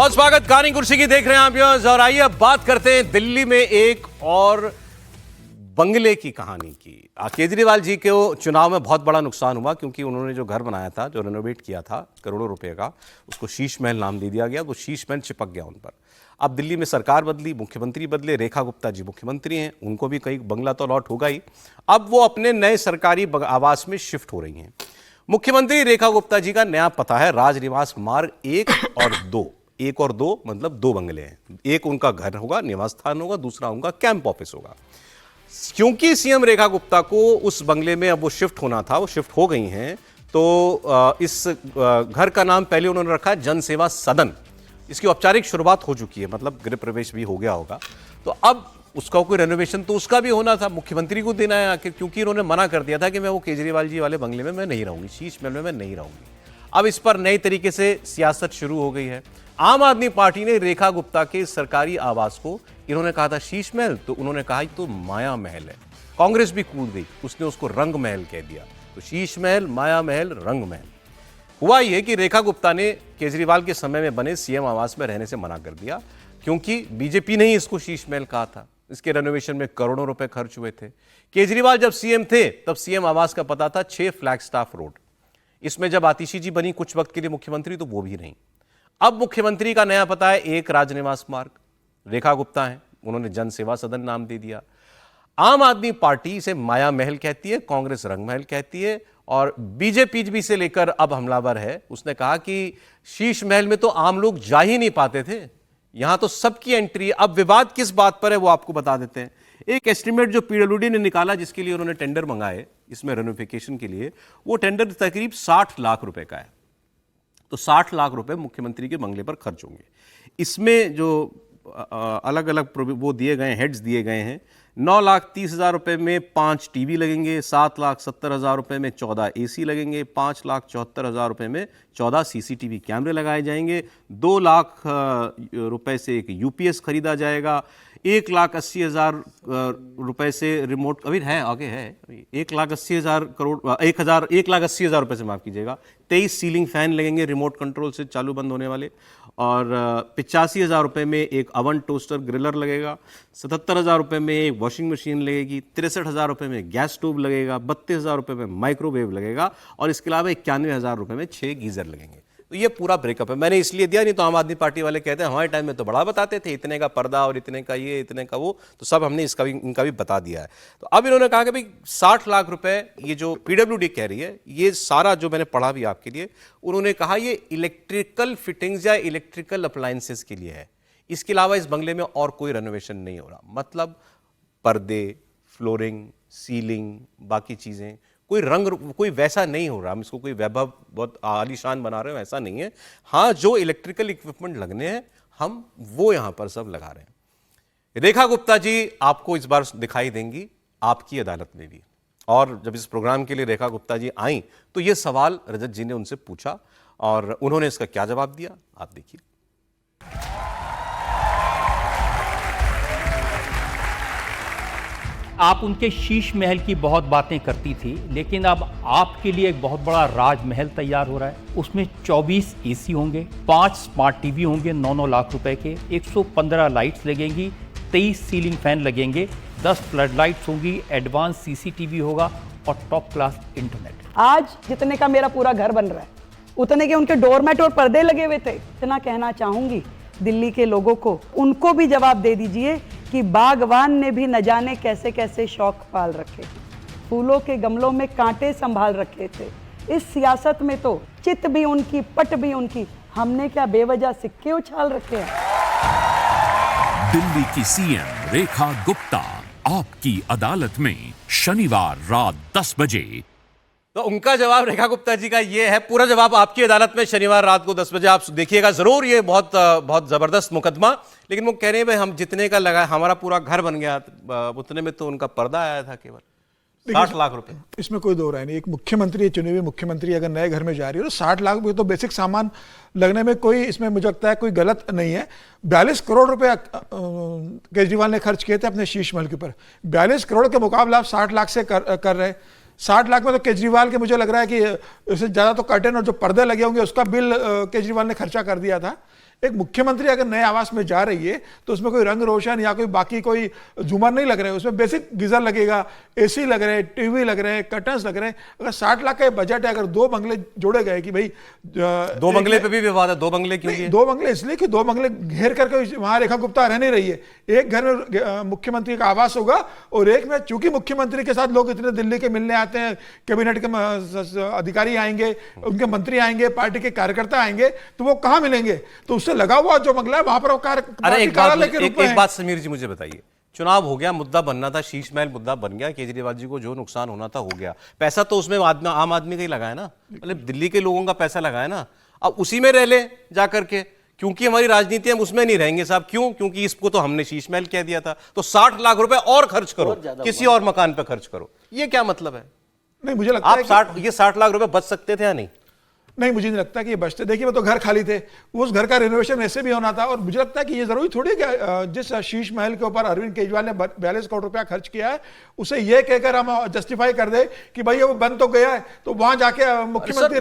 और स्वागत कानी कुर्सी की देख रहे हैं आप व्यूअर्स। और आइए अब बात करते हैं दिल्ली में एक और बंगले की कहानी की। केजरीवाल जी के चुनाव में बहुत बड़ा नुकसान हुआ क्योंकि उन्होंने जो घर बनाया था, जो रेनोवेट किया था करोड़ों रुपए का, उसको शीश महल नाम दे दिया गया। तो शीश महल चिपक गया उन पर। अब दिल्ली में सरकार बदली, मुख्यमंत्री बदले, रेखा गुप्ता जी मुख्यमंत्री हैं, उनको भी कहीं बंगला तो अलॉट होगा ही। अब वो अपने नए सरकारी आवास में शिफ्ट हो रही हैं। मुख्यमंत्री रेखा गुप्ता जी का नया पता है राजनिवास मार्ग 1 और 2। 1 और 2 मतलब 2 बंगले हैं। एक उनका घर होगा, निवास स्थान होगा, दूसरा उनका कैंप ऑफिस होगा। क्योंकि सीएम रेखा गुप्ता को उस बंगले में अब वो शिफ्ट होना था, वो शिफ्ट हो गई हैं, तो इस घर का नाम पहले उन्होंने रखा है जन सेवा सदन। इसकी औपचारिक शुरुआत हो चुकी है, मतलब गृह प्रवेश भी हो गया होगा। तो अब उसका कोई रेनोवेशन तो उसका भी होना था, मुख्यमंत्री को देना है आखिर, क्योंकि उन्होंने मना कर दिया था कि मैं वो केजरीवाल जी वाले बंगले में मैं नहीं रहूंगी, शीश महल में मैं नहीं रहूंगी। अब इस पर नई तरीके से सियासत शुरू हो गई है। आम आदमी पार्टी ने रेखा गुप्ता के सरकारी आवास को, इन्होंने कहा था शीश महल, तो उन्होंने कहा तो माया महल है। कांग्रेस भी कूद गई, उसने उसको रंग महल कह दिया। तो शीश महल, माया महल, रंग महल। हुआ यह कि रेखा गुप्ता ने केजरीवाल के समय में बने सीएम आवास में रहने से मना कर दिया, क्योंकि बीजेपी ने ही इसको शीश महल कहा था। इसके रेनोवेशन में करोड़ों रुपए खर्च हुए थे। केजरीवाल जब सीएम थे तब सीएम आवास का पता था 6 फ्लैगस्टाफ रोड। इसमें जब आतिशी जी बनी कुछ वक्त के लिए मुख्यमंत्री, तो वो भी नहीं। अब मुख्यमंत्री का नया पता है 1 राजनिवास मार्ग। रेखा गुप्ता है, उन्होंने जन सेवा सदन नाम दे दिया। आम आदमी पार्टी इसे माया महल कहती है, कांग्रेस रंग महल कहती है, और बीजेपी भी से लेकर अब हमलावर है। उसने कहा कि शीश महल में तो आम लोग जा ही नहीं पाते थे, यहां तो सबकी एंट्री है। अब विवाद किस बात पर है वो आपको बता देते हैं। एक एस्टिमेट जो पीडब्ल्यूडी ने निकाला, जिसके लिए उन्होंने टेंडर मंगाए इसमें रेनोवेशन के लिए, वो टेंडर तकरीब 60 लाख रुपए का है। तो 60 लाख रुपए मुख्यमंत्री के बंगले पर खर्च होंगे। इसमें जो अलग अलग वो दिए गए, हेड्स दिए गए हैं। 9,30,000 रुपए में 5 टीवी लगेंगे, 7,70,000 रुपए में 14 एसी लगेंगे, 5,74,000 रुपए में 14 सीसीटीवी कैमरे लगाए जाएंगे, 2 लाख रुपए से एक यूपीएस खरीदा जाएगा, 1,80,000 रुपए से रिमोट, अभी है आगे है, 1,80,000 करोड़, 1,80,000 रुपए से माफ कीजिएगा, 23 सीलिंग फैन लगेंगे रिमोट कंट्रोल से चालू बंद होने वाले, और 85,000 रुपए में एक अवन टोस्टर ग्रिलर लगेगा, 77,000 रुपए में एक वॉशिंग मशीन लगेगी, 63,000 रुपए में गैस स्टोव लगेगा, 32,000 रुपए में माइक्रोवेव लगेगा, और इसके अलावा 91,000 रुपए में 6 गीजर लगेंगे। तो ये पूरा ब्रेकअप है। मैंने इसलिए दिया, नहीं तो आम आदमी पार्टी वाले कहते हैं हमारे टाइम में तो बड़ा बताते थे, इतने का पर्दा और इतने का ये, इतने का वो, तो सब हमने इसका भी, इनका भी बता दिया है। तो अब इन्होंने कहा कि भाई 60 लाख रुपए, ये जो पीडब्ल्यूडी कह रही है, ये सारा जो मैंने पढ़ा भी आपके लिए, उन्होंने कहा ये इलेक्ट्रिकल फिटिंग्स या इलेक्ट्रिकल अप्लायंसेस के लिए है। इसके अलावा इस बंगले में और कोई रेनोवेशन नहीं हो रहा। मतलब पर्दे, फ्लोरिंग, सीलिंग, बाकी चीजें, कोई रंग, कोई वैसा नहीं हो रहा। हम इसको कोई वैभव बहुत आलीशान बना रहे हो, ऐसा नहीं है। हाँ, जो इलेक्ट्रिकल इक्विपमेंट लगने हैं हम वो यहां पर सब लगा रहे हैं। रेखा गुप्ता जी आपको इस बार दिखाई देंगी आपकी अदालत में भी। और जब इस प्रोग्राम के लिए रेखा गुप्ता जी आई तो ये सवाल रजत जी ने उनसे पूछा और उन्होंने इसका क्या जवाब दिया, आप देखिए। आप उनके शीश महल की बहुत बातें करती थी, लेकिन अब आपके लिए एक बहुत बड़ा राजमहल तैयार हो रहा है। उसमें 24 एसी होंगे, 5 स्मार्ट टीवी होंगे 9-9 लाख रुपए के, 115 लाइट्स लगेंगी, 23 सीलिंग फैन लगेंगे, 10 फ्लड लाइट्स होंगी, एडवांस सीसीटीवी होगा और टॉप क्लास इंटरनेट। आज जितने का मेरा पूरा घर बन रहा है, उतने के उनके डोरमेट और पर्दे लगे हुए थे। इतना कहना चाहूंगी दिल्ली के लोगों को, उनको भी जवाब दे दीजिए कि बागवान ने भी न जाने कैसे कैसे शौक पाल रखे, फूलों के गमलों में कांटे संभाल रखे थे। इस सियासत में तो चित भी उनकी, पट भी उनकी, हमने क्या बेवजह सिक्के उछाल रखे हैं। दिल्ली की सीएम रेखा गुप्ता आपकी अदालत में शनिवार रात 10 बजे। तो उनका जवाब रेखा गुप्ता जी का ये है। पूरा जवाब आपकी अदालत में शनिवार रात को 10 बजे आप देखिएगा जरूर। ये बहुत जबरदस्त मुकदमा। लेकिन वो कह रहे हैं भाई हम जितने का लगा, हमारा पूरा घर बन गया, उतने में तो उनका पर्दा आया था केवल 60 लाख रुपए। इसमें कोई दो राय नहीं। एक मुख्यमंत्री, चुनी हुई मुख्यमंत्री अगर नए घर में जा रही है तो 60 लाख रुपए तो बेसिक सामान लगने में कोई, इसमें मुझे लगता है कोई गलत नहीं है। 42 करोड़ रुपए केजरीवाल ने खर्च किए थे अपने शीश महल के ऊपर। 42 करोड़ के मुकाबला आप 60 लाख से कर रहे। 60 लाख में तो केजरीवाल के, मुझे लग रहा है कि इससे ज़्यादा तो कर्टेन और जो पर्दे लगे होंगे उसका बिल केजरीवाल ने खर्चा कर दिया था। एक मुख्यमंत्री अगर नए आवास में जा रही है तो उसमें कोई रंग रोशन या कोई बाकी कोई झूमर नहीं लग रहे हैं, उसमें बेसिक गीजर लगेगा, एसी लग रहे हैं, टीवी लग रहे हैं, कर्टन्स लग रहे हैं। अगर 60 लाख का बजट है, अगर 2 बंगले जोड़े गए कि भाई 2 बंगले पे भी विवाद है। 2 बंगले क्यों किए? 2 बंगले इसलिए कि 2 बंगले घेर करके वहां रेखा गुप्ता रह नहीं रही है। एक घर में मुख्यमंत्री का आवास होगा और एक में, चूंकि मुख्यमंत्री के साथ लोग इतने दिल्ली के मिलने आते हैं, कैबिनेट के अधिकारी आएंगे, उनके मंत्री आएंगे, पार्टी के कार्यकर्ता आएंगे, तो वो कहां मिलेंगे? तो उससे लगा हुआ जो बंगला है वहां पर वो अरे एक बात समीर जी मुझे बताइए, चुनाव हो गया, मुद्दा बनना था, शीश महल मुद्दा बन गया, केजरीवाल जी को जो नुकसान होना था हो गया, पैसा तो उसमें आम आदमी का ही लगा है ना, मतलब दिल्ली के लोगों का पैसा लगा है ना, अब उसी में रह ले जा करके, क्योंकि हमारी राजनीति हम उसमें नहीं रहेंगे साहब। क्यों? क्योंकि इसको तो हमने शीश महल कह दिया था, तो 60 लाख रुपए और खर्च करो, किसी और मकान पे खर्च करो, ये क्या मतलब है? नहीं, मुझे लगता है आप 60 लाख रुपए बच सकते थे या नहीं? नहीं, मुझे नहीं लगता कि ये बचते। देखिए, वो तो घर खाली थे, उस घर का रिनोवेशन ऐसे भी होना था। और मुझे लगता है कि ये जरूरी थोड़ी कि जिस शीश महल के ऊपर अरविंद केजरीवाल ने 42 करोड़ रुपया खर्च किया है, उसे ये कहकर हम जस्टिफाई कर दे कि भाई वो बन तो गया है, तो वहां जाके मुख्यमंत्री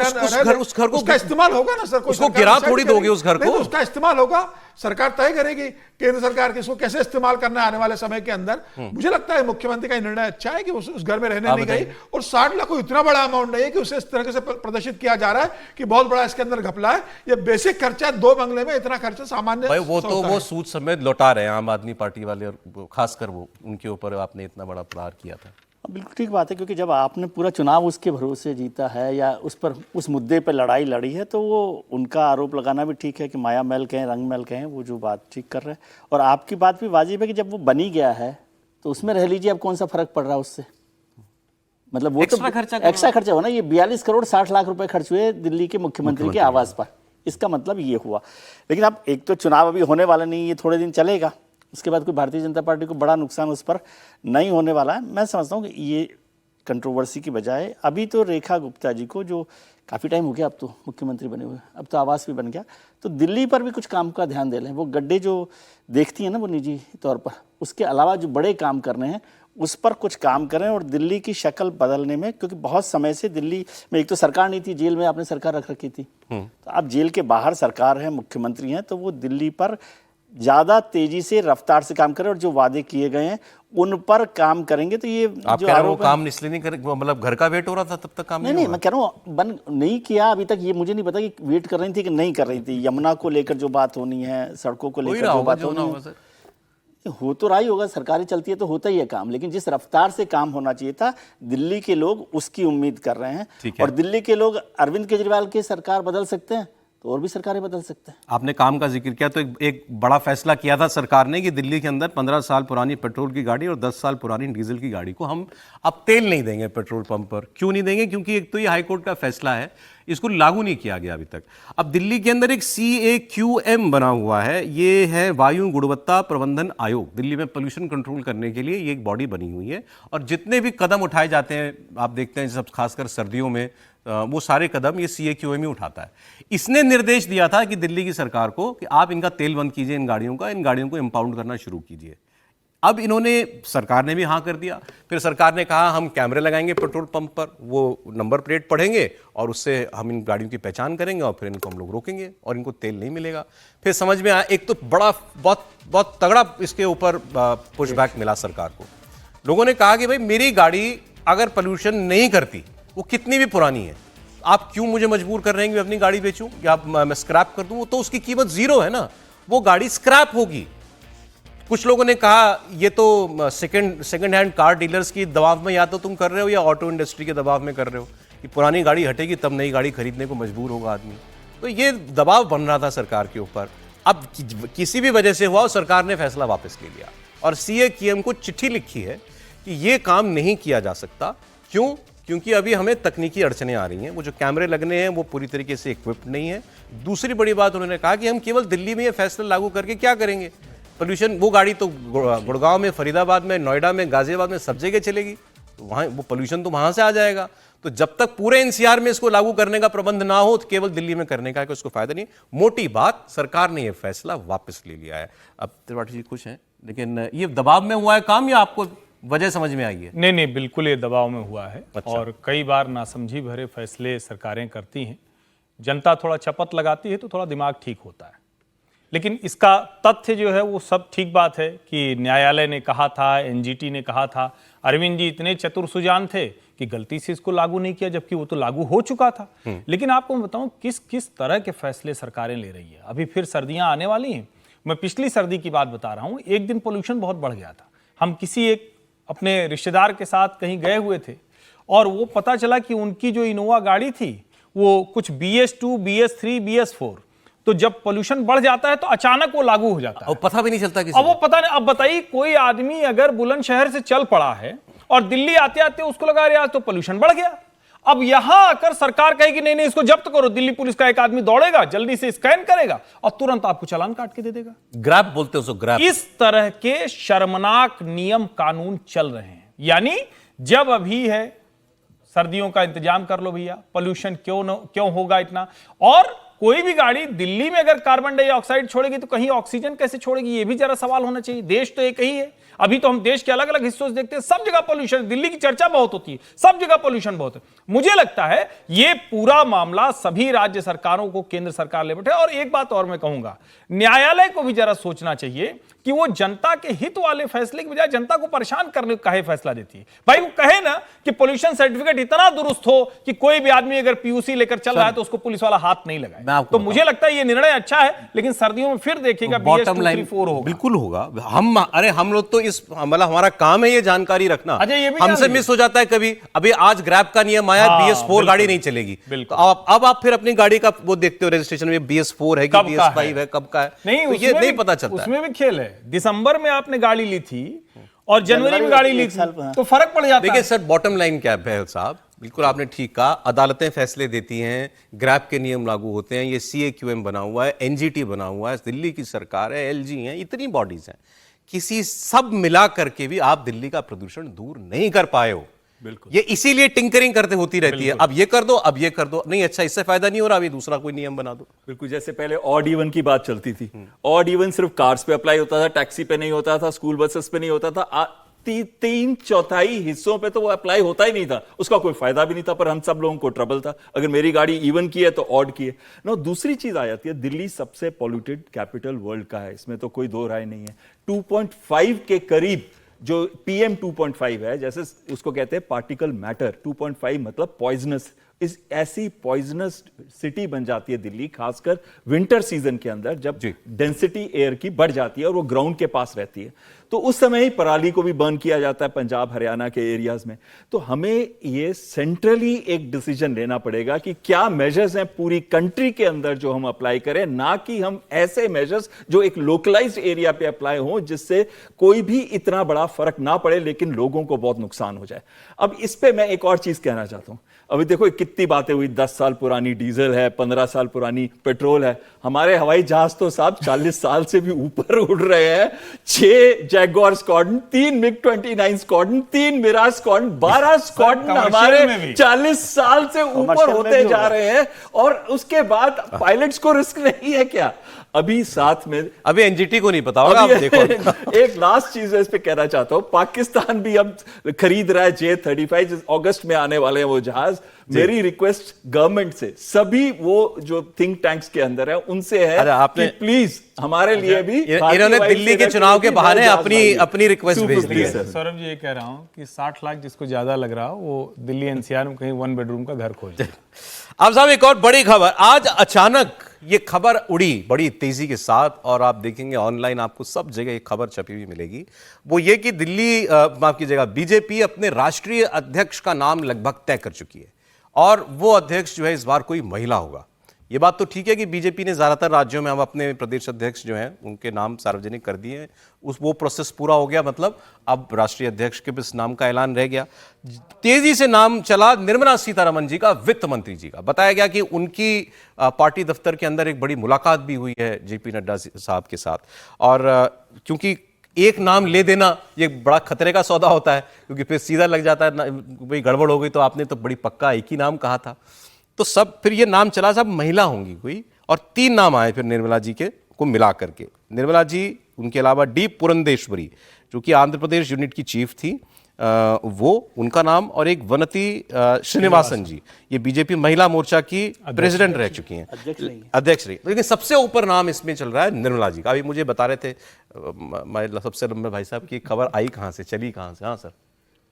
उस घर को उसका इस्तेमाल होगा ना सर। उसको गिरा थोड़ी दोगे उस घर को, उसका इस्तेमाल होगा, सरकार तय करेगी, केंद्र सरकार की, इसको कैसे इस्तेमाल करना है आने वाले समय के अंदर। मुझे लगता है मुख्यमंत्री का निर्णय अच्छा है कि उस घर में रहने नहीं गई। और 60 लाख को इतना बड़ा अमाउंट नहीं है कि उसे इस तरह से प्रदर्शित किया जा रहा है कि बहुत बड़ा इसके अंदर घपला है। ये बेसिक खर्चा है, 2 बंगले में इतना खर्चा सामान्य भाई वो तो वो सूद समेत लौटा रहे हैं आम आदमी पार्टी वाले, और खासकर वो उनके ऊपर आपने इतना बड़ा प्रहार किया था। बिल्कुल ठीक बात है, क्योंकि जब आपने पूरा चुनाव उसके भरोसे जीता है या उस मुद्दे पर लड़ाई लड़ी है, तो वो उनका आरोप लगाना भी ठीक है कि माया महल कहें, रंग महल कहें, वो जो बात ठीक कर रहे हैं। और आपकी बात भी वाजिब है कि जब वो बनी गया है तो उसमें रह लीजिए, अब कौन सा फर्क पड़ रहा है उससे, मतलब वो एक्स्ट्रा खर्चा हो ना। ये 42 करोड़ 60 लाख रुपए खर्च हुए दिल्ली के मुख्यमंत्री के आवास पर, इसका मतलब ये हुआ। लेकिन अब एक तो चुनाव अभी होने वाला नहीं, ये थोड़े दिन चलेगा, उसके बाद कोई भारतीय जनता पार्टी को बड़ा नुकसान उस पर नहीं होने वाला है। मैं समझता हूँ कि ये कंट्रोवर्सी की बजाय अभी तो रेखा गुप्ता जी को, जो काफ़ी टाइम हो गया अब तो मुख्यमंत्री बने हुए, अब तो आवास भी बन गया, तो दिल्ली पर भी कुछ काम का ध्यान दे लें। वो गड्ढे जो देखती हैं ना वो निजी तौर पर, उसके अलावा जो बड़े काम करने हैं उस पर कुछ काम करें और दिल्ली की शक्ल बदलने में, क्योंकि बहुत समय से दिल्ली में एक तो सरकार नहीं थी, जेल में आपने सरकार रख रखी थी, तो अब जेल के बाहर सरकार है, मुख्यमंत्री हैं, तो वो दिल्ली पर ज़्यादा तेजी से रफ्तार से काम करें और जो वादे किए गए हैं उन पर काम करेंगे। तो ये आप जो कह रहे हो काम इसलिए नहीं करे, मतलब घर का वेट हो रहा था तब तक काम नहीं, मैं कह रहा हूँ बन नहीं किया अभी तक। ये मुझे नहीं पता कि वेट कर रही थी कि नहीं कर रही थी। यमुना को लेकर जो बात होनी है, सड़कों को लेकर जो बात होनी है, हो तो रहा ही होगा, सरकारी चलती है तो होता ही है काम, लेकिन जिस रफ्तार से काम होना चाहिए था दिल्ली के लोग उसकी उम्मीद कर रहे हैं। और दिल्ली के लोग अरविंद केजरीवाल की सरकार बदल सकते हैं तो और भी सरकारें बदल सकते हैं। आपने काम का जिक्र किया तो एक बड़ा फैसला किया था सरकार ने कि दिल्ली के अंदर 15 साल पुरानी पेट्रोल की गाड़ी और 10 साल पुरानी डीजल की गाड़ी को हम अब तेल नहीं देंगे पेट्रोल पंप पर। क्यों नहीं देंगे? क्योंकि एक तो ये हाईकोर्ट का फैसला है, इसको लागू नहीं किया गया अभी तक। अब दिल्ली के अंदर एक CAQM बना हुआ है, ये है वायु गुणवत्ता प्रबंधन आयोग। दिल्ली में पोल्यूशन कंट्रोल करने के लिए ये एक बॉडी बनी हुई है और जितने भी कदम उठाए जाते हैं आप देखते हैं, सब खासकर सर्दियों में, वो सारे कदम ये CAQM ही उठाता है। इसने निर्देश दिया था कि दिल्ली की सरकार को कि आप इनका तेल बंद कीजिए, इन गाड़ियों को इंपाउंड करना शुरू कीजिए। अब इन्होंने, सरकार ने भी हाँ कर दिया। फिर सरकार ने कहा हम कैमरे लगाएंगे पेट्रोल पंप पर, वो नंबर प्लेट पढ़ेंगे और उससे हम इन गाड़ियों की पहचान करेंगे और फिर इनको हम लोग रोकेंगे और इनको तेल नहीं मिलेगा। फिर समझ में आया, एक तो बहुत तगड़ा इसके ऊपर पुशबैक मिला सरकार को। लोगों ने कहा कि भाई मेरी गाड़ी अगर पोल्यूशन नहीं करती, वो कितनी भी पुरानी है, आप क्यों मुझे मजबूर कर रहे हैं कि मैं अपनी गाड़ी बेचूं या मैं स्क्रैप कर दूं? तो उसकी कीमत 0 है ना, वो गाड़ी स्क्रैप होगी। कुछ लोगों ने कहा ये तो सेकंड हैंड कार डीलर्स की दबाव में या तो तुम कर रहे हो या ऑटो इंडस्ट्री के दबाव में कर रहे हो कि पुरानी गाड़ी हटेगी तब नई गाड़ी खरीदने को मजबूर होगा आदमी। तो ये दबाव बन रहा था सरकार के ऊपर। अब किसी भी वजह से हुआ और सरकार ने फैसला वापस ले लिया और CAQM को चिट्ठी लिखी है कि ये काम नहीं किया जा सकता। क्यों? क्योंकि अभी हमें तकनीकी अड़चनें आ रही हैं, वो जो कैमरे लगने हैं वो पूरी तरीके से इक्विप्ड नहीं है। दूसरी बड़ी बात उन्होंने कहा कि हम केवल दिल्ली में ये फैसला लागू करके क्या करेंगे, पोल्यूशन, वो गाड़ी तो गुड़गांव में, फरीदाबाद में, नोएडा में, गाजियाबाद में सब जगह चलेगी, तो वहाँ वो पोल्यूशन तो वहाँ से आ जाएगा। तो जब तक पूरे NCR में इसको लागू करने का प्रबंध ना हो तो केवल दिल्ली में करने का उसको फायदा नहीं। मोटी बात, सरकार ने यह फैसला वापस ले लिया है। अब त्रिपाठी जी खुश हैं, लेकिन ये दबाव में हुआ है काम या आपको वजह समझ में आई है? नहीं, बिल्कुल ये दबाव में हुआ है। अच्छा। और कई बार नासमझी भरे फैसले सरकारें करती हैं, जनता थोड़ा चपत लगाती है तो थोड़ा दिमाग ठीक होता है। लेकिन इसका तथ्य जो है वो सब ठीक बात है कि न्यायालय ने कहा था, एनजीटी ने कहा था, अरविंद जी इतने चतुर सुजान थे कि गलती से इसको लागू नहीं किया, जबकि वो तो लागू हो चुका था। लेकिन आपको मैं बताऊं किस किस तरह के फैसले सरकारें ले रही है। अभी फिर सर्दियां आने वाली हैं, मैं पिछली सर्दी की बात बता रहा हूं। एक दिन पोल्यूशन बहुत बढ़ गया था। हम किसी एक अपने रिश्तेदार के साथ कहीं गए हुए थे और वो पता चला कि उनकी जो इनोवा गाड़ी थी वो कुछ BS2, BS3, BS4, तो जब पोल्यूशन बढ़ जाता है तो अचानक वो लागू हो जाता है और पता भी नहीं चलता किसी अब वो पता नहीं। अब बताइए कोई आदमी अगर बुलंदशहर से चल पड़ा है और दिल्ली आते आते उसको लगा यार तो पोल्यूशन बढ़ गया, अब यहां आकर सरकार कहेगी नहीं नहीं इसको जब्त करो, दिल्ली पुलिस का एक आदमी दौड़ेगा, जल्दी से स्कैन करेगा और तुरंत आपको चालान काट के दे देगा। ग्रैब बोलते हैं उसको, ग्रैब। इस तरह के शर्मनाक नियम कानून चल रहे हैं। यानी जब अभी है सर्दियों का इंतजाम कर लो भैया, पोल्यूशन क्यों होगा इतना। और कोई भी गाड़ी दिल्ली में अगर कार्बन डाइऑक्साइड छोड़ेगी तो कहीं ऑक्सीजन कैसे छोड़ेगी, ये भी जरा सवाल होना चाहिए। देश तो एक ही है। अभी तो हम देश के अलग अलग हिस्सों से देखते हैं, सब जगह पोल्यूशन, दिल्ली की चर्चा बहुत होती है, सब जगह पोल्यूशन बहुत है। मुझे लगता है ये पूरा मामला सभी राज्य सरकारों को केंद्र सरकार ले बैठे। और एक बात और मैं कहूंगा, न्यायालय को भी जरा सोचना चाहिए कि वो जनता के हित वाले फैसले की बजाय जनता को परेशान करने का काहे फैसला देती है। भाई वो कहे ना कि पोल्यूशन सर्टिफिकेट इतना दुरुस्त हो कि कोई भी आदमी अगर पीयूसी लेकर चल रहा है तो उसको पुलिस वाला हाथ नहीं लगाए। तो मुझे लगता है ये निर्णय अच्छा है, लेकिन सर्दियों में फिर देखिएगा बॉटम लाइन होगा। बिल्कुल होगा। हम लोग तो इस मतलब हमारा काम है ये जानकारी रखना। अच्छा, ये भी हमसे मिस हो जाता है कभी। अभी आज ग्रैब का नियम आया, BS4 गाड़ी नहीं चलेगी। बिल्कुल। अब आप फिर अपनी गाड़ी का वो देखते हो रजिस्ट्रेशन में BS4 है कि BS5 है, कब का है, नहीं तो ये नहीं पता चलता। उसमें भी खेल है। दिसंबर में आपने गाड़ी ली थी और जनवरी में गाड़ी ली थी तो फर्क पड़ जाता है। देखिए सर, बॉटम लाइन क्या है बहल साहब, बिल्कुल आपने ठीक कहा। अदालतें फैसले देती हैं, ग्रैब के नियम लागू होते हैं, ये CAQM बना हुआ है, NGT बना हुआ है, दिल्ली की सरकार है, LG है, इतनी बॉडीज हैं। किसी सब मिला करके भी आप दिल्ली का प्रदूषण दूर नहीं कर पाए हो। बिल्कुल। ये इसीलिए टिंकरिंग करते होती रहती है, अब ये कर दो, अब ये कर दो, नहीं अच्छा इससे फायदा नहीं हो रहा, अभी दूसरा कोई नियम बना दो। बिल्कुल, जैसे पहले ऑड इवन की बात चलती थी। ऑड इवन सिर्फ कार्स पे अप्लाई होता था, टैक्सी पे नहीं होता था, स्कूल बसेस पे नहीं होता था। 3/4 हिस्सों पे तो वो अप्लाई होता ही नहीं था, उसका कोई फायदा भी नहीं था, पर हम सब लोगों को ट्रबल था। अगर मेरी गाड़ी इवन की है तो ऑड की है ना। दूसरी चीज आ जाती है, दिल्ली सबसे पॉल्यूटेड कैपिटल वर्ल्ड का है, इसमें तो कोई दो राय नहीं है। 2.5 के करीब जो PM 2.5 है, जैसे उसको कहते हैं पार्टिकल मैटर, 2.5 मतलब पॉइजनस। इस ऐसी पॉइजनस सिटी बन जाती है दिल्ली, खासकर विंटर सीजन के अंदर जब डेंसिटी एयर की बढ़ जाती है और वो ग्राउंड के पास रहती है, तो उस समय ही पराली को भी बर्न किया जाता है पंजाब हरियाणा के एरियाज में। तो हमें ये सेंट्रली एक डिसीजन लेना पड़ेगा कि क्या मेजर्स हैं पूरी कंट्री के अंदर जो हम अप्लाई करें, ना कि हम ऐसे मेजर्स जो एक लोकलाइज्ड एरिया पे अप्लाई हो जिससे कोई भी इतना बड़ा फर्क ना पड़े लेकिन लोगों को बहुत नुकसान हो जाए। अब इस पे मैं एक और चीज कहना चाहता हूं। अभी देखो कितनी बातें हुई, 10 साल पुरानी डीजल है, 15 साल पुरानी पेट्रोल है। हमारे हवाई जहाज तो साहब 40 साल से भी ऊपर उड़ रहे हैं। 6 jaguar squadron, 3 MiG-29 squadron, 3 Mirage squadron, 12 squadron हमारे 40 साल से ऊपर होते जा रहे हैं। और उसके बाद पायलट्स को रिस्क नहीं है क्या? अभी साथ में अभी NGT को नहीं पता होगा, आप देखो। एक लास्ट चीज इस पे कहना चाहता हूं, पाकिस्तान भी अब खरीद रहा है J-35, अगस्त में आने वाले हैं वो जहाज। मेरी रिक्वेस्ट गवर्नमेंट से, सभी वो जो थिंक टैंक्स के अंदर है उनसे है कि प्लीज हमारे लिए भी इन्होंने दिल्ली के चुनाव के बहाने अपनी रिक्वेस्ट भेज दी है। सौरभ जी ये कह रहा हूं कि 60 लाख जिसको ज्यादा लग रहा हो वो दिल्ली NCR में कहीं 1 बेडरूम का घर खोल जाए। अब साहब एक और बड़ी खबर, आज अचानक ये खबर उड़ी बड़ी तेजी के साथ, और आप देखेंगे ऑनलाइन आपको सब जगह एक खबर छपी हुई मिलेगी। वो ये कि दिल्ली माफ कीजिएगा BJP अपने राष्ट्रीय अध्यक्ष का नाम लगभग तय कर चुकी है, और वो अध्यक्ष जो है इस बार कोई महिला होगा। ये बात तो ठीक है कि BJP ने ज्यादातर राज्यों में अब अपने प्रदेश अध्यक्ष जो हैं उनके नाम सार्वजनिक कर दिए हैं, वो प्रोसेस पूरा हो गया, मतलब अब राष्ट्रीय अध्यक्ष के बस नाम का ऐलान रह गया। तेजी से नाम चला निर्मला सीतारमण जी का, वित्त मंत्री जी का। बताया गया कि उनकी पार्टी दफ्तर के अंदर एक बड़ी मुलाकात भी हुई है JP नड्डा साहब के साथ, और क्योंकि एक नाम ले देना ये बड़ा खतरे का सौदा होता है, क्योंकि फिर सीधा लग जाता है भाई गड़बड़ हो गई तो आपने तो बड़ी पक्का एक ही नाम कहा था। तो सब फिर ये नाम चला सब महिला होंगी कोई, और 3 नाम आए फिर निर्मला जी के को मिला करके। निर्मला जी, उनके अलावा D पुरंदेश्वरी जो कि आंध्र प्रदेश यूनिट की चीफ थी, वो उनका नाम, और एक वनती श्रीनिवासन जी, ये बीजेपी महिला मोर्चा की प्रेसिडेंट रह चुकी हैं, अध्यक्ष रही। लेकिन सबसे ऊपर नाम इसमें चल रहा है निर्मला जी का। अभी मुझे बता रहे थे सबसे लंबे भाई साहब की खबर आई कहाँ से, चली कहाँ से? हाँ सर,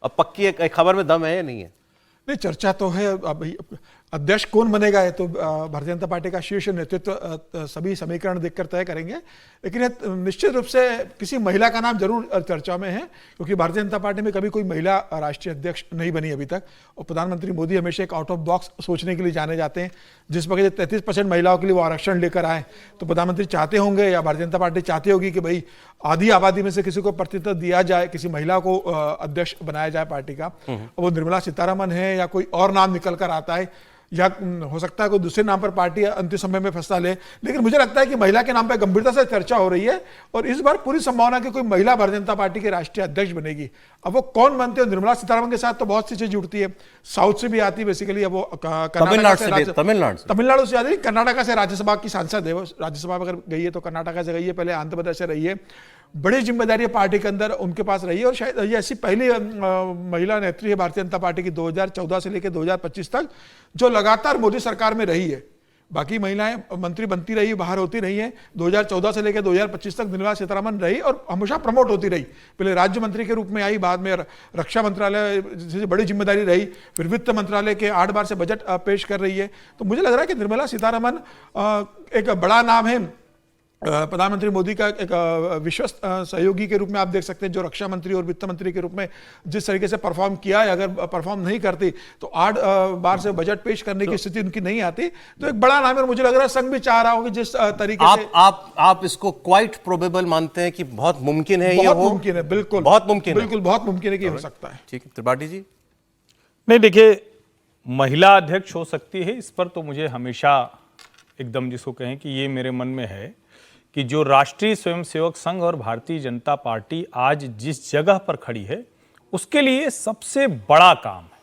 अब पक्की एक खबर में दम है या नहीं है? नहीं, चर्चा तो है। अब अध्यक्ष कौन बनेगा है तो भारतीय जनता पार्टी का शीर्ष नेतृत्व सभी समीकरण देखकर तय करेंगे, लेकिन ये निश्चित रूप से किसी महिला का नाम जरूर चर्चा में है, क्योंकि भारतीय जनता पार्टी में कभी कोई महिला राष्ट्रीय अध्यक्ष नहीं बनी अभी तक। और प्रधानमंत्री मोदी हमेशा एक आउट ऑफ बॉक्स सोचने के लिए जाने जाते हैं। जिस वक्त 33% महिलाओं के लिए वो आरक्षण लेकर आए, तो प्रधानमंत्री चाहते होंगे या भारतीय जनता पार्टी चाहती होगी कि भाई आधी आबादी में से किसी को प्रतिनिधित्व दिया जाए, किसी महिला को अध्यक्ष बनाया जाए पार्टी का। वो निर्मला सीतारमण है या कोई और नाम निकल कर आता है, या हो सकता है कोई दूसरे नाम पर पार्टी अंतिम समय में फैसला ले, लेकिन मुझे लगता है कि महिला के नाम पर गंभीरता से चर्चा हो रही है और इस बार पूरी संभावना कि कोई महिला भारतीय जनता पार्टी के राष्ट्रीय अध्यक्ष बनेगी। अब वो कौन बनते हैं? निर्मला सीतारमण के साथ तो बहुत सी चीजें जुड़ती है, साउथ से भी आती है बेसिकली। अब वो तमिलनाडु से आती है, कर्नाटका से राज्यसभा की सांसद है, वो राज्यसभा अगर गई है तो कर्नाटका से गई है, पहले आंध्र प्रदेश से रही है, बड़ी जिम्मेदारी पार्टी के अंदर उनके पास रही है। और शायद ये ऐसी पहली महिला नेत्री है भारतीय जनता पार्टी की 2014 से लेकर 2025 तक जो लगातार मोदी सरकार में रही है। बाकी महिलाएं मंत्री बनती रही, बाहर होती रही हैं। 2014 से लेकर 2025 तक निर्मला सीतारमण रही और हमेशा प्रमोट होती रही। पहले राज्य मंत्री के रूप में आई, बाद में रक्षा मंत्रालय से बड़ी जिम्मेदारी रही, फिर वित्त मंत्रालय के 8 बार से बजट पेश कर रही है। तो मुझे लग रहा है कि निर्मला सीतारमण एक बड़ा नाम है प्रधानमंत्री मोदी का, एक विश्वस्त सहयोगी के रूप में आप देख सकते हैं, जो रक्षा मंत्री और वित्त मंत्री के रूप में जिस तरीके से परफॉर्म किया है। अगर परफॉर्म नहीं करती तो 8 बार से बजट पेश करने की स्थिति उनकी नहीं आती, तो एक बड़ा नाम है। और मुझे लग रहा है संघ भी चाह रहा होगा जिस तरीके से आप इसको क्वाइट प्रोबेबल मानते हैं कि बहुत मुमकिन है? बहुत मुमकिन है, बिल्कुल बहुत मुमकिन, बिल्कुल बहुत मुमकिन है कि हो सकता है। ठीक है, त्रिपाठी जी। नहीं, देखिए, महिला अध्यक्ष हो सकती है, इस पर तो मुझे हमेशा एकदम जिसको कहें कि ये मेरे मन में है कि जो राष्ट्रीय स्वयंसेवक संघ और भारतीय जनता पार्टी आज जिस जगह पर खड़ी है, उसके लिए सबसे बड़ा काम है।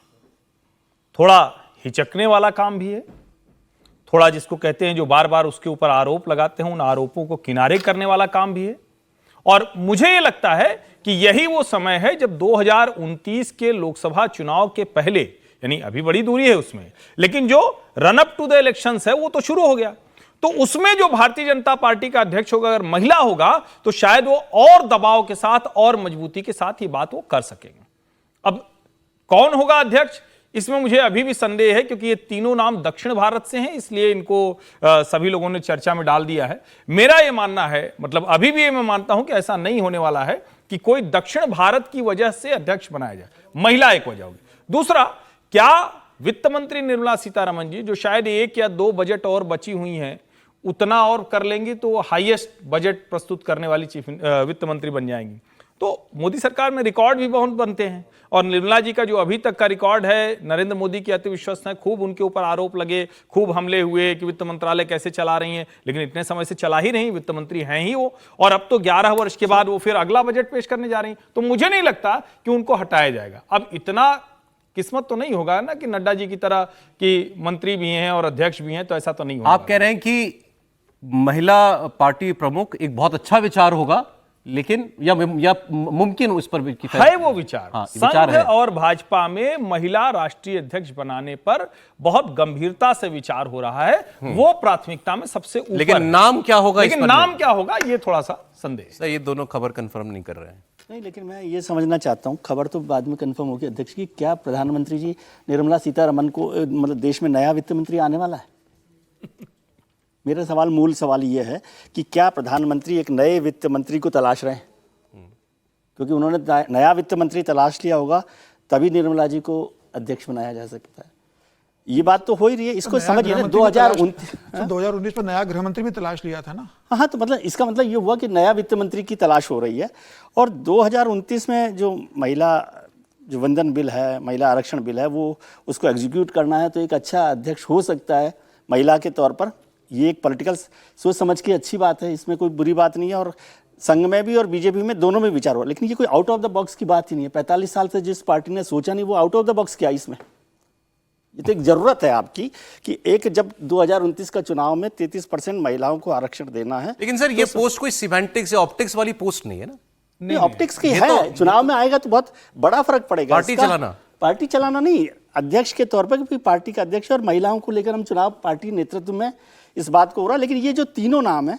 थोड़ा हिचकने वाला काम भी है, थोड़ा जिसको कहते हैं जो बार बार उसके ऊपर आरोप लगाते हैं, उन आरोपों को किनारे करने वाला काम भी है। और मुझे ये लगता है कि यही वो समय है जब 2029 के लोकसभा चुनाव के पहले, यानी अभी बड़ी दूरी है उसमें, लेकिन जो run up to the elections है वो तो शुरू हो गया। तो उसमें जो भारतीय जनता पार्टी का अध्यक्ष होगा, अगर महिला होगा, तो शायद वो और दबाव के साथ और मजबूती के साथ ये बात वो कर सकेंगे। अब कौन होगा अध्यक्ष, इसमें मुझे अभी भी संदेह है, क्योंकि ये तीनों नाम दक्षिण भारत से हैं, इसलिए इनको सभी लोगों ने चर्चा में डाल दिया है। मेरा ये मानना है, मतलब अभी भी मैं मानता हूं कि ऐसा नहीं होने वाला है कि कोई दक्षिण भारत की वजह से अध्यक्ष बनाया जाए। महिला एक वजह होगी। दूसरा, क्या वित्त मंत्री निर्मला सीतारमण जी, जो शायद 1 या 2 बजट और बची हुई हैं, उतना और कर लेंगी तो वो हाईएस्ट बजट प्रस्तुत करने वाली वित्त मंत्री बन जाएंगी। तो मोदी सरकार में रिकॉर्ड भी बहुत बनते हैं, और निर्मला जी का जो अभी तक का रिकॉर्ड है, नरेंद्र मोदी की अति विश्वस्त है, खूब उनके ऊपर आरोप लगे, खूब हमले हुए कि वित्त मंत्रालय कैसे चला रही हैं, लेकिन इतने समय से चला ही नहीं, वित्त मंत्री हैं ही वो, और अब तो 11 वर्ष के बाद वो फिर अगला बजट पेश करने जा रही हैं। तो मुझे नहीं लगता कि उनको हटाया जाएगा। अब इतना किस्मत तो नहीं होगा ना कि नड्डा जी की तरह कि मंत्री भी हैं और अध्यक्ष भी हैं, तो ऐसा तो नहीं होगा। आप कह रहे हैं कि महिला पार्टी प्रमुख एक बहुत अच्छा विचार होगा, लेकिन या मुमकिन उस पर भी है वो विचार। हाँ, संघ और भाजपा में महिला राष्ट्रीय अध्यक्ष बनाने पर बहुत गंभीरता से विचार हो रहा है, वो प्राथमिकता में सबसे ऊपर। लेकिन नाम क्या होगा, लेकिन नाम क्या होगा, ये थोड़ा सा संदेह। ये दोनों खबर कंफर्म नहीं कर रहे हैं। नहीं, लेकिन मैं ये समझना चाहता हूँ, खबर तो बाद में कंफर्म होगी अध्यक्ष की, क्या प्रधानमंत्री जी निर्मला सीतारमण को, मतलब देश में नया वित्त मंत्री आने वाला है? मेरा सवाल, मूल सवाल ये है कि क्या प्रधानमंत्री एक नए वित्त मंत्री को तलाश रहे हैं? क्योंकि उन्होंने नया वित्त मंत्री तलाश लिया होगा, तभी निर्मला जी को अध्यक्ष बनाया जा सकता है। ये बात तो हो ही रही है, इसको समझिए ना। 2019 में नया गृह मंत्री भी तलाश लिया था ना। हाँ, तो मतलब इसका मतलब ये हुआ कि नया वित्त मंत्री की तलाश हो रही है। और 2029 में जो वंदन बिल है, महिला आरक्षण बिल है, वो उसको एग्जीक्यूट करना है, तो एक अच्छा अध्यक्ष हो सकता है महिला के तौर पर। ये एक पॉलिटिकल सोच समझ की अच्छी बात है, इसमें कोई बुरी बात नहीं है। और संघ में भी और बीजेपी में दोनों में विचार हुआ, लेकिन ये कोई आउट ऑफ द बॉक्स की बात ही नहीं है। 45 साल से जिस पार्टी ने सोचा नहीं, वो आउट ऑफ द बॉक्स क्या इसमें? ये तो एक जरूरत है आपकी कि एक जब 2029 का चुनाव में 33% महिलाओं को आरक्षण देना है। लेकिन सर, ये पोस्ट कोई सिमेंटिक्स या ऑप्टिक्स वाली पोस्ट नहीं है ना। नहीं, ऑप्टिक्स की है, चुनाव में आएगा तो बहुत बड़ा फर्क पड़ेगा। पार्टी चलाना नहीं, अध्यक्ष के तौर पर, क्योंकि पार्टी का अध्यक्ष और महिलाओं को लेकर हम चुनाव पार्टी नेतृत्व में इस बात को हो रहा। लेकिन ये जो तीनों नाम है,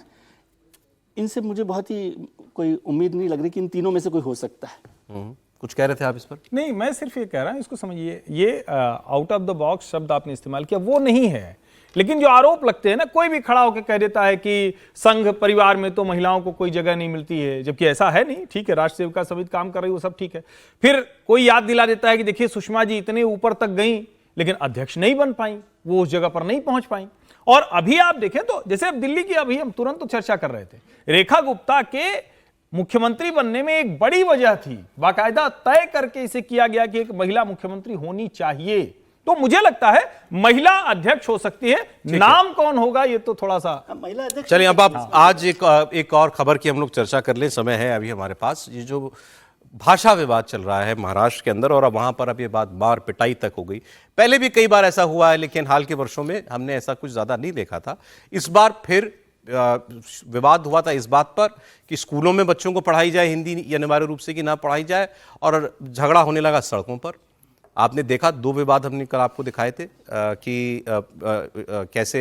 इनसे मुझे बहुत ही कोई उम्मीद नहीं लग रही कि इन तीनों में से कोई हो सकता है। कुछ कह रहे थे आप इस पर? नहीं, मैं सिर्फ ये कह रहा हूं, इसको समझिए, ये आउट ऑफ द बॉक्स शब्द आपने इस्तेमाल किया, वो नहीं है। लेकिन जो आरोप लगते हैं ना, कोई भी खड़ा होकर कह देता है कि संघ परिवार में तो महिलाओं को कोई जगह नहीं मिलती है, जबकि ऐसा है नहीं। ठीक है, राष्ट्र सेविका समिति काम कर रही है, वो सब ठीक है। फिर कोई याद दिला देता है कि देखिए सुषमा जी इतने ऊपर तक गई, लेकिन अध्यक्ष नहीं बन पाई, वो उस जगह पर नहीं पहुंच पाई। और अभी आप देखें तो जैसे अब दिल्ली की, अभी हम तुरंत तो चर्चा कर रहे थे, रेखा गुप्ता के मुख्यमंत्री बनने में एक बड़ी वजह थी, बाकायदा तय करके इसे किया गया कि एक महिला मुख्यमंत्री होनी चाहिए। तो मुझे लगता है महिला अध्यक्ष हो सकती है, नाम कौन होगा ये तो थोड़ा सा महिला अध्यक्ष। चलिए अब आप आज एक और खबर की हम लोग चर्चा कर लें, समय है अभी हमारे पास। ये जो भाषा विवाद चल रहा है महाराष्ट्र के अंदर, और अब वहां पर अब ये बात मार पिटाई तक हो गई। पहले भी कई बार ऐसा हुआ है, लेकिन हाल के वर्षों में हमने ऐसा कुछ ज्यादा नहीं देखा था। इस बार फिर विवाद हुआ था इस बात पर कि स्कूलों में बच्चों को पढ़ाई जाए हिंदी, अनिवार्य रूप से कि ना पढ़ाई जाए, और झगड़ा होने लगा सड़कों पर। आपने देखा, दो विवाद हमने कल आपको दिखाए थे कि कैसे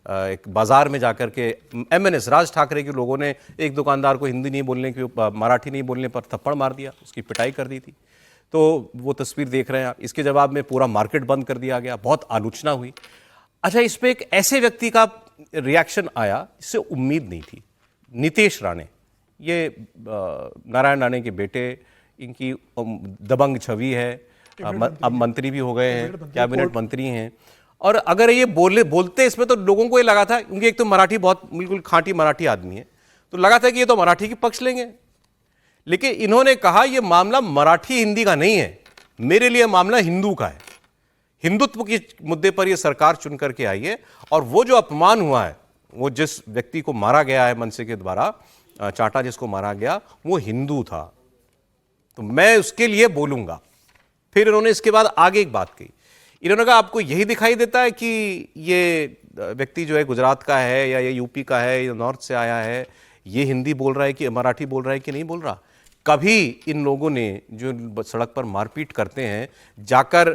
एक बाजार में जाकर के MNS राज ठाकरे के लोगों ने एक दुकानदार को हिंदी नहीं बोलने की, मराठी नहीं बोलने पर थप्पड़ मार दिया, उसकी पिटाई कर दी थी। तो वो तस्वीर देख रहे हैं आप। इसके जवाब में पूरा मार्केट बंद कर दिया गया, बहुत आलोचना हुई। अच्छा, इस पर एक ऐसे व्यक्ति का रिएक्शन आया, इससे उम्मीद नहीं थी। नीतीश राणे, ये नारायण राणे के बेटे, इनकी दबंग छवि है, अब मंत्री भी हो गए हैं, कैबिनेट मंत्री हैं। और अगर ये बोलते इसमें, तो लोगों को ये लगा था, क्योंकि एक तो मराठी बहुत बिल्कुल खांटी मराठी आदमी है, तो लगा था कि ये तो मराठी की पक्ष लेंगे। लेकिन इन्होंने कहा ये मामला मराठी हिंदी का नहीं है, मेरे लिए मामला हिंदू का है। हिंदुत्व के मुद्दे पर यह सरकार चुन करके आई है, और वो जो अपमान हुआ है, वो जिस व्यक्ति को मारा गया है मनसे के द्वारा, चाटा जिसको मारा गया, वो हिंदू था, तो मैं उसके लिए बोलूंगा। फिर इन्होंने इसके बाद आगे एक बात कही, इन्होंने कहा आपको यही दिखाई देता है कि ये व्यक्ति जो है गुजरात का है, या ये यूपी का है, या नॉर्थ से आया है, ये हिंदी बोल रहा है कि मराठी बोल रहा है कि नहीं बोल रहा। कभी इन लोगों ने जो सड़क पर मारपीट करते हैं, जाकर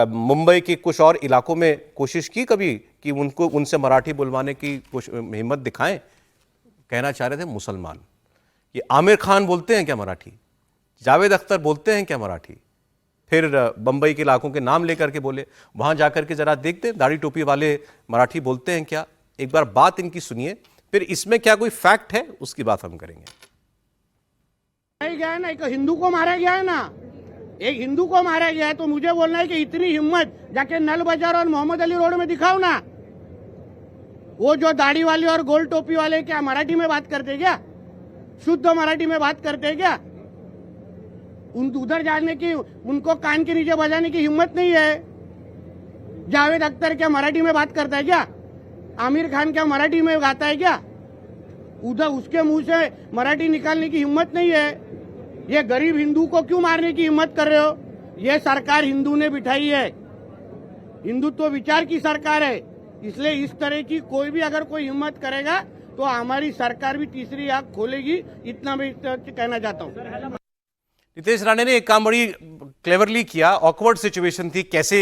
मुंबई के कुछ और इलाकों में कोशिश की कभी कि उनको उनसे मराठी बुलवाने की हिम्मत दिखाएं? कहना चाह रहे थे मुसलमान। ये आमिर खान बोलते हैं क्या मराठी? जावेद अख्तर बोलते हैं क्या मराठी? फिर बंबई के इलाकों के नाम लेकर के बोले, वहां जाकर के जरा देखते हैं दाढ़ी टोपी वाले मराठी बोलते हैं क्या। एक बार बात इनकी सुनिए, फिर इसमें क्या कोई फैक्ट है उसकी बात हम करेंगे। गया है ना, एक हिंदू को मारा गया है ना, एक हिंदू को मारा गया है, तो मुझे बोलना है कि इतनी हिम्मत जाके नल बाजार और मोहम्मद अली रोड में दिखाओ ना। वो जो दाढ़ी वाले और गोल टोपी वाले क्या मराठी में बात करते क्या? शुद्ध मराठी में बात करते क्या? उधर जाने की, उनको कान के नीचे बजाने की हिम्मत नहीं है। जावेद अख्तर क्या मराठी में बात करता है क्या? आमिर खान क्या मराठी में गाता है क्या? उधर उसके मुंह से मराठी निकालने की हिम्मत नहीं है। ये गरीब हिंदू को क्यों मारने की हिम्मत कर रहे हो? ये सरकार हिंदू ने बिठाई है, हिंदुत्व विचार की सरकार है, इसलिए इस तरह की कोई भी अगर कोई हिम्मत करेगा तो हमारी सरकार भी तीसरी आंख खोलेगी, इतना मैं कहना चाहता हूँ। नीतीश राणे ने एक काम बड़ी क्लेवरली किया, ऑकवर्ड सिचुएशन थी, कैसे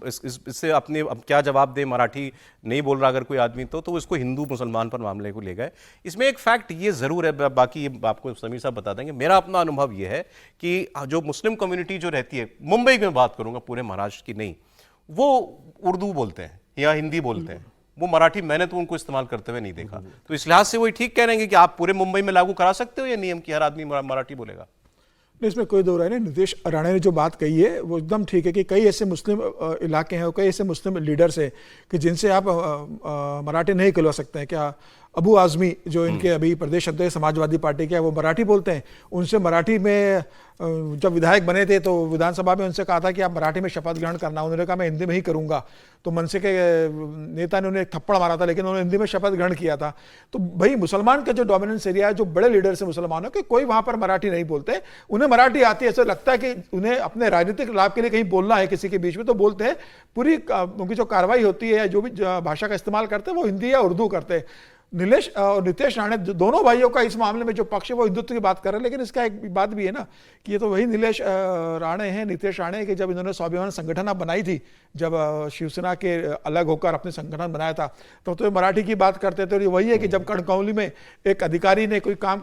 इससे अपने अब क्या जवाब दे, मराठी नहीं बोल रहा अगर कोई आदमी तो इसको हिंदू मुसलमान पर मामले को ले गए। इसमें एक फैक्ट ये जरूर है, बाकी ये आपको समीर साहब बता देंगे, मेरा अपना अनुभव ये है कि जो मुस्लिम कम्युनिटी जो रहती है, मुंबई में बात करूंगा, पूरे महाराष्ट्र की नहीं, वो उर्दू बोलते हैं या हिंदी बोलते हैं, वो मराठी मैंने तो उनको इस्तेमाल करते हुए नहीं देखा। तो इस लिहाज से वही ठीक कह रहे हैं कि आप पूरे मुंबई में लागू करा सकते हो ये नियम कि हर आदमी मराठी बोलेगा? इसमें कोई दो राय नहीं। नीतीश राणे ने जो बात कही है वो एकदम ठीक है कि कई ऐसे मुस्लिम इलाके हैं और कई ऐसे मुस्लिम लीडर्स हैं कि जिनसे आप मराठी नहीं कहलवा सकते हैं। क्या अबू आजमी जो इनके अभी प्रदेश अध्यक्ष समाजवादी पार्टी के, वो मराठी बोलते हैं, उनसे मराठी में जब विधायक बने थे तो विधानसभा में उनसे कहा था कि आप मराठी में शपथ ग्रहण करना, उन्होंने कहा मैं हिंदी में ही करूंगा। तो मनसे के नेता ने उन्हें थप्पड़ मारा था, लेकिन उन्होंने हिंदी में शपथ ग्रहण किया था। तो भाई मुसलमान का जो डोमिनेंस एरिया है, जो बड़े लीडर्स हैं मुसलमानों के, कोई वहां पर मराठी नहीं बोलते, उन्हें मराठी आती है। ऐसा लगता है कि उन्हें अपने राजनीतिक लाभ के लिए कहीं बोलना है किसी के बीच में तो बोलते हैं। पूरी उनकी जो कार्रवाई होती है या जो भी भाषा का इस्तेमाल करते हैं वो हिंदी या उर्दू करते हैं। नीलेश और नितेश राणे दोनों भाइयों का इस मामले में जो पक्ष है वो हिंदुत्व की बात कर रहे हैं, लेकिन इसका एक बात भी है ना कि ये तो वही नीलेश राणे हैं, नितेश राणे हैं कि जब इन्होंने स्वाभिमान संगठन बनाई थी, जब शिवसेना के अलग होकर अपने संगठन बनाया था, तो ये मराठी की बात करते थे। और ये वही है कि जब कणकौली में एक अधिकारी ने कोई काम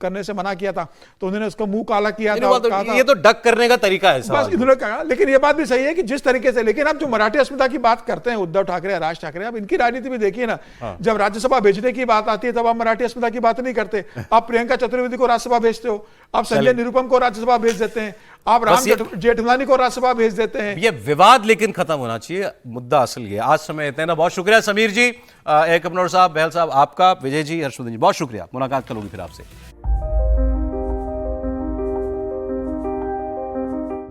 करने से मना किया था तो उन्होंने उसका मुंह काला किया था, ये तो डक करने का तरीका है बस इन्होंने कहा। लेकिन ये बात भी सही है कि जिस तरीके से, लेकिन आप जो मराठी अस्मिता की बात करते हैं उद्धव ठाकरे या राज ठाकरे, आप इनकी राजनीति भी देखिए ना, जब राज्यसभा भेजने की बात आती है तब आप मराठी अस्मिता की बात नहीं करते, आप प्रियंका चतुर्वेदी को राज्यसभा भेजते हो, आप संजय निरुपम को राज्यसभा भेज देते हैं, आप राम जेठमलानी को राज्यसभा भेज देते हैं। ये विवाद लेकिन खत्म होना चाहिए, मुद्दा असल ये। आज समय इतना, बहुत शुक्रिया समीर जी, एक कपनौर साहब, बहल साहब आपका, विजय जी, हर्षवर्धन जी, बहुत शुक्रिया। मुलाकात करूंगी फिर आपसे।